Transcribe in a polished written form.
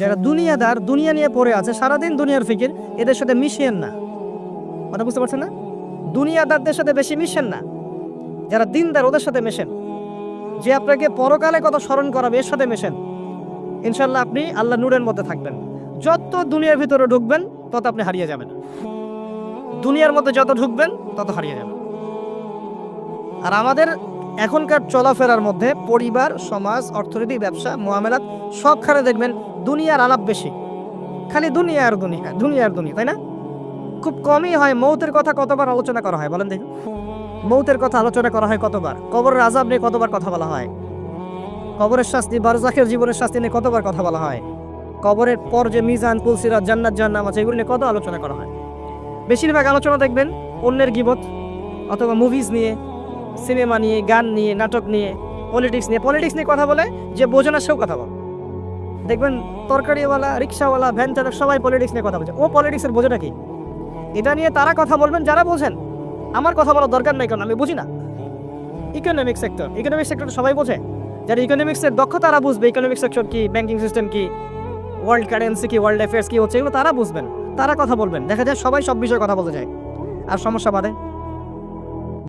যারা দুনিয়াদার, দুনিয়া নিয়ে পড়ে আছে, সারাদিন দুনিয়ার ফিকির, এদের সাথে মিশিয়েন না। কথা বুঝতে পারছেন না? দুনিয়াদারদের সাথে বেশি মিশেন না। যারা দিনদার ওদের সাথে মেশেন, যে আপনাকে পরকালে কত স্মরণ করাবে এর সাথে মেশেন। ইনশাল্লাহ আপনি আল্লাহ নূরের মধ্যে থাকবেন। যত দুনিয়ার ভিতরে ঢুকবেন তত আপনি হারিয়ে যাবেন। দুনিয়ার মধ্যে যত ঢুকবেন তত হারিয়ে যাবেন। আর আমাদের এখনকার চলাফেরার মধ্যে পরিবার, সমাজ, অর্থনীতি, ব্যবসা, মুআমালাত সবখানে দেখবেন দুনিয়ার আলাপ বেশি। খালি দুনিয়া আর দুনিয়া, দুনিয়া আর দুনিয়া, তাই না? খুব কমই হয় মৌতের কথা কতবার আলোচনা করা হয় বলেন দেখুন। মৌতের কথা আলোচনা করা হয় কতবার? কবরের আযাব নিয়ে কতবার কথা বলা হয়? কবরের শাস্তি, বারজাখের জীবনের শাস্তি নিয়ে কতবার কথা বলা হয়? কবরের পর যে মিজান, পুলসিরাত, জান্নাত জাহান্নাম আছে, এগুলো নিয়ে কত আলোচনা করা হয়। বেশিরভাগ আলোচনা দেখবেন অন্যের গীবত, অথবা মুভিজ নিয়ে, সিনেমা নিয়ে, গান নিয়ে, নাটক নিয়ে, পলিটিক্স নিয়ে। পলিটিক্স নিয়ে কথা বলে যে বোঝে না সেও কথা বলে। দেখবেন তরকারিওয়ালা, রিক্সাওয়ালা, ভ্যান চালক সবাই পলিটিক্স নিয়ে কথা বলছে। ও পলিটিক্সের বোঝে নাকি? এটা নিয়ে তারা কথা বলবেন যারা বোঝেন। আমার কথা বলার দরকার নেই, কারণ আমি বুঝি না। ইকোনমিক সেক্টর সবাই বোঝে। যারা ইকোনমিক্সের দক্ষ তারা বুঝবে ইকোনমিক সেক্টর কি, ব্যাংকিং সিস্টেম কি, ওয়ার্ল্ড কারেন্সি কি, ওয়ার্ল্ড অ্যাফেয়ার্স কি হচ্ছে, এগুলো তারা বুঝবেন, তারা কথা বলবেন। দেখা যায় সবাই সব বিষয়ে কথা বলতে চায়, আর সমস্যা বাধে।